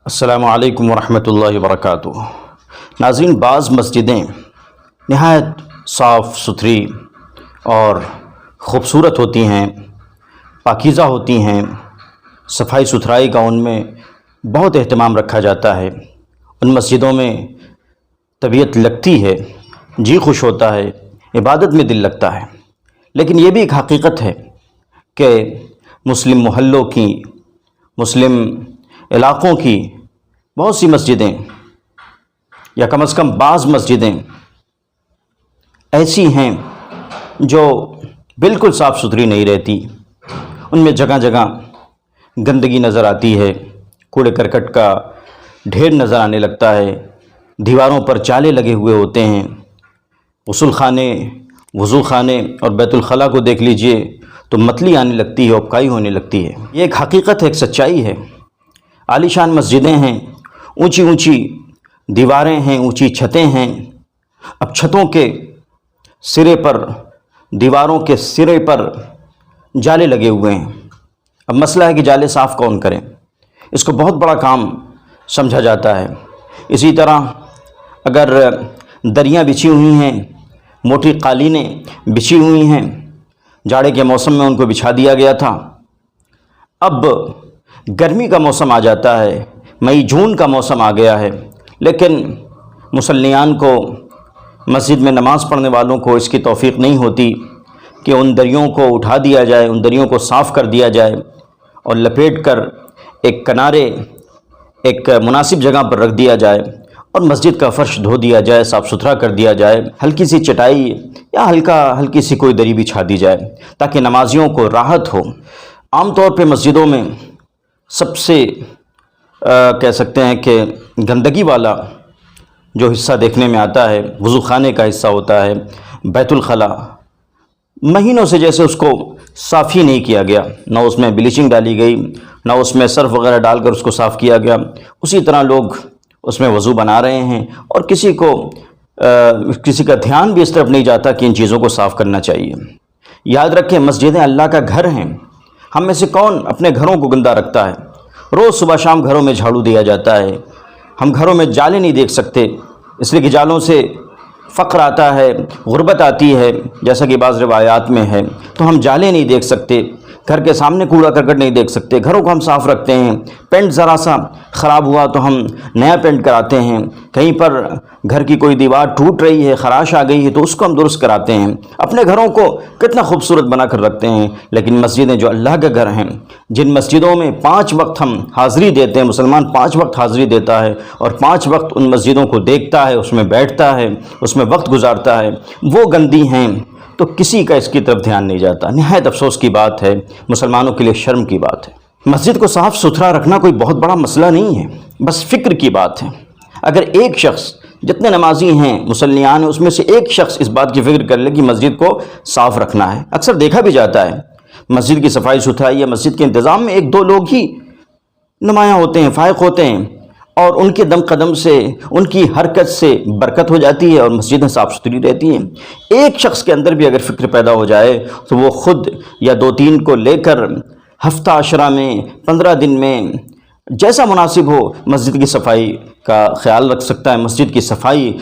السلام علیکم ورحمۃ اللہ وبرکاتہ۔ ناظرین، بعض مسجدیں نہایت صاف ستھری اور خوبصورت ہوتی ہیں، پاکیزہ ہوتی ہیں، صفائی ستھرائی کا ان میں بہت اہتمام رکھا جاتا ہے۔ ان مسجدوں میں طبیعت لگتی ہے، جی خوش ہوتا ہے، عبادت میں دل لگتا ہے۔ لیکن یہ بھی ایک حقیقت ہے کہ مسلم محلوں کی، مسلم علاقوں کی بہت سی مسجدیں یا کم از کم بعض مسجدیں ایسی ہیں جو بالکل صاف ستھری نہیں رہتی۔ ان میں جگہ جگہ گندگی نظر آتی ہے، کوڑے کرکٹ کا ڈھیر نظر آنے لگتا ہے، دیواروں پر جالے لگے ہوئے ہوتے ہیں۔ غسل خانے، وضو خانے اور بیت الخلاء کو دیکھ لیجئے تو متلی آنے لگتی ہے، اپکائی ہونے لگتی ہے۔ یہ ایک حقیقت ہے، ایک سچائی ہے۔ عالی شان مسجدیں ہیں، اونچی اونچی دیواریں ہیں، اونچی چھتیں ہیں۔ اب چھتوں کے سرے پر، دیواروں کے سرے پر جالے لگے ہوئے ہیں۔ اب مسئلہ ہے کہ جالے صاف کون کریں؟ اس کو بہت بڑا کام سمجھا جاتا ہے۔ اسی طرح اگر دریاں بچھی ہوئی ہیں، موٹی قالینیں بچھی ہوئی ہیں، جاڑے کے موسم میں ان کو بچھا دیا گیا تھا، اب گرمی کا موسم آ جاتا ہے، مئی جون کا موسم آ گیا ہے، لیکن مصلیان کو، مسجد میں نماز پڑھنے والوں کو اس کی توفیق نہیں ہوتی کہ ان دریوں کو اٹھا دیا جائے، ان دریوں کو صاف کر دیا جائے اور لپیٹ کر ایک کنارے، ایک مناسب جگہ پر رکھ دیا جائے اور مسجد کا فرش دھو دیا جائے، صاف ستھرا کر دیا جائے، ہلکی سی چٹائی یا ہلکی سی کوئی دری بچھا دی جائے تاکہ نمازیوں کو راحت ہو۔ عام طور پہ مسجدوں میں سب سے کہہ سکتے ہیں کہ گندگی والا جو حصہ دیکھنے میں آتا ہے، وضو خانے کا حصہ ہوتا ہے، بیت الخلاء۔ مہینوں سے جیسے اس کو صاف ہی نہیں کیا گیا، نہ اس میں بلیچنگ ڈالی گئی، نہ اس میں سرف وغیرہ ڈال کر اس کو صاف کیا گیا، اسی طرح لوگ اس میں وضو بنا رہے ہیں اور کسی کا دھیان بھی اس طرف نہیں جاتا کہ ان چیزوں کو صاف کرنا چاہیے۔ یاد رکھیں، مسجدیں اللہ کا گھر ہیں۔ ہم میں سے کون اپنے گھروں کو گندہ رکھتا ہے؟ روز صبح شام گھروں میں جھاڑو دیا جاتا ہے۔ ہم گھروں میں جالے نہیں دیکھ سکتے، اس لیے کہ جالوں سے فقر آتا ہے، غربت آتی ہے، جیسا کہ بعض روایات میں ہے، تو ہم جالے نہیں دیکھ سکتے، گھر کے سامنے کوڑا کرکٹ نہیں دیکھ سکتے۔ گھروں کو ہم صاف رکھتے ہیں، پینٹ ذرا سا خراب ہوا تو ہم نیا پینٹ کراتے ہیں، کہیں پر گھر کی کوئی دیوار ٹوٹ رہی ہے، خراش آ گئی ہے تو اس کو ہم درست کراتے ہیں، اپنے گھروں کو کتنا خوبصورت بنا کر رکھتے ہیں۔ لیکن مسجدیں جو اللہ کا گھر ہیں، جن مسجدوں میں 5 وقت ہم حاضری دیتے ہیں، مسلمان 5 وقت حاضری دیتا ہے اور 5 وقت ان مسجدوں کو دیکھتا ہے، اس میں بیٹھتا ہے، اس میں وقت گزارتا ہے، وہ گندی ہیں تو کسی کا اس کی طرف دھیان نہیں جاتا۔ نہایت افسوس کی بات ہے، مسلمانوں کے لیے شرم کی بات ہے۔ مسجد کو صاف ستھرا رکھنا کوئی بہت بڑا مسئلہ نہیں ہے، بس فکر کی بات ہے۔ اگر ایک شخص، جتنے نمازی ہیں، مصلیان ہیں، اس میں سے ایک شخص اس بات کی فکر کر لے کہ مسجد کو صاف رکھنا ہے۔ اکثر دیکھا بھی جاتا ہے، مسجد کی صفائی ستھرائی یا مسجد کے انتظام میں 1-2 لوگ ہی نمایاں ہوتے ہیں، فائق ہوتے ہیں، اور ان کے دم قدم سے، ان کی حرکت سے برکت ہو جاتی ہے اور مسجدیں صاف ستھری رہتی ہیں۔ ایک شخص کے اندر بھی اگر فکر پیدا ہو جائے تو وہ خود یا 2-3 کو لے کر ہفتہ عشرہ میں، 15 دن میں، جیسا مناسب ہو، مسجد کی صفائی کا خیال رکھ سکتا ہے، مسجد کی صفائی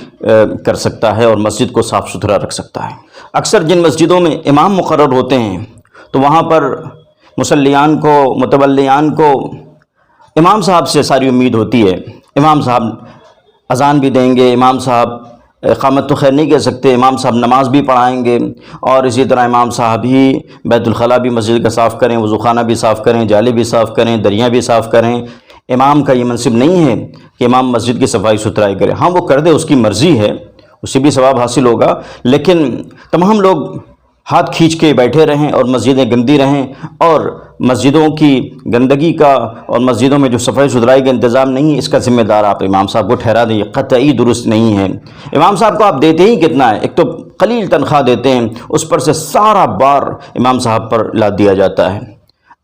کر سکتا ہے اور مسجد کو صاف ستھرا رکھ سکتا ہے۔ اکثر جن مسجدوں میں امام مقرر ہوتے ہیں تو وہاں پر مصلیان کو، متولیان کو امام صاحب سے ساری امید ہوتی ہے۔ امام صاحب اذان بھی دیں گے، امام صاحب اقامت تو خیر نہیں کہہ سکتے، امام صاحب نماز بھی پڑھائیں گے، اور اسی طرح امام صاحب ہی بیت الخلاء بھی مسجد کا صاف کریں، وضو خانہ بھی صاف کریں، جالے بھی صاف کریں، دریاں بھی صاف کریں۔ امام کا یہ منصب نہیں ہے کہ امام مسجد کی صفائی ستھرائی کرے۔ ہاں، وہ کر دے، اس کی مرضی ہے، اسے بھی ثواب حاصل ہوگا، لیکن تمام لوگ ہاتھ کھینچ کے بیٹھے رہیں اور مسجدیں گندی رہیں، اور مسجدوں کی گندگی کا اور مسجدوں میں جو صفائی ستھرائی کا انتظام نہیں ہے، اس کا ذمہ دار آپ امام صاحب کو ٹھہرا دیں، یہ قطعی درست نہیں ہے۔ امام صاحب کو آپ دیتے ہی کتنا ہے؟ ایک تو قلیل تنخواہ دیتے ہیں، اس پر سے سارا بار امام صاحب پر لاد دیا جاتا ہے۔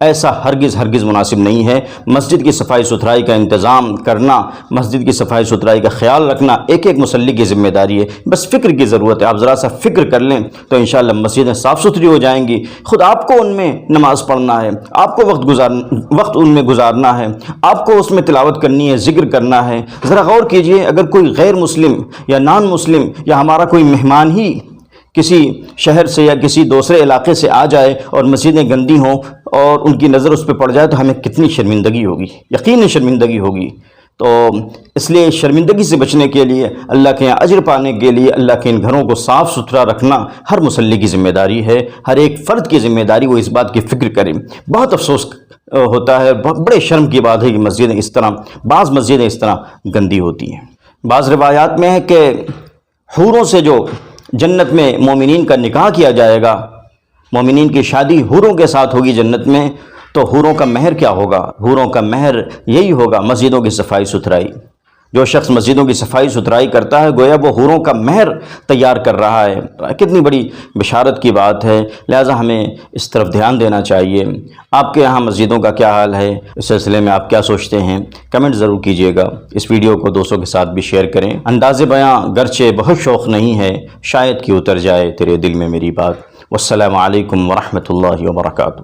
ایسا ہرگز مناسب نہیں ہے۔ مسجد کی صفائی ستھرائی کا انتظام کرنا، مسجد کی صفائی ستھرائی کا خیال رکھنا ایک ایک مصلی کی ذمہ داری ہے۔ بس فکر کی ضرورت ہے، آپ ذرا سا فکر کر لیں تو انشاءاللہ مسجدیں صاف ستھری ہو جائیں گی۔ خود آپ کو ان میں نماز پڑھنا ہے، آپ کو وقت ان میں گزارنا ہے، آپ کو اس میں تلاوت کرنی ہے، ذکر کرنا ہے۔ ذرا غور کیجئے، اگر کوئی غیر مسلم یا نان مسلم یا ہمارا کوئی مہمان ہی کسی شہر سے یا کسی دوسرے علاقے سے آ جائے اور مسجدیں گندی ہوں اور ان کی نظر اس پہ پڑ جائے تو ہمیں کتنی شرمندگی ہوگی، یقیناً شرمندگی ہوگی۔ تو اس لیے شرمندگی سے بچنے کے لیے، اللہ کے یہاں اجر پانے کے لیے، اللہ کے ان گھروں کو صاف ستھرا رکھنا ہر مصلی کی ذمہ داری ہے، ہر ایک فرد کی ذمہ داری، وہ اس بات کی فکر کرے۔ بہت افسوس ہوتا ہے، بہت بڑے شرم کی بات ہے کہ بعض مسجدیں اس طرح گندی ہوتی ہیں۔ بعض روایات میں ہے کہ حوروں سے جو جنت میں مومنین کا نکاح کیا جائے گا، مومنین کی شادی حوروں کے ساتھ ہوگی جنت میں، تو حوروں کا مہر کیا ہوگا؟ حوروں کا مہر یہی ہوگا مسجدوں کی صفائی ستھرائی۔ جو شخص مسجدوں کی صفائی ستھرائی کرتا ہے گویا وہ حوروں کا مہر تیار کر رہا ہے۔ کتنی بڑی بشارت کی بات ہے، لہٰذا ہمیں اس طرف دھیان دینا چاہیے۔ آپ کے یہاں مسجدوں کا کیا حال ہے، اس سلسلے میں آپ کیا سوچتے ہیں؟ کمنٹ ضرور کیجیے گا۔ اس ویڈیو کو دوستوں کے ساتھ بھی شیئر کریں۔ انداز بیاں گرچہ بہت شوق نہیں ہے، شاید کہ اتر جائے تیرے دل میں میری بات۔ والسلام علیکم ورحمۃ اللہ وبرکاتہ۔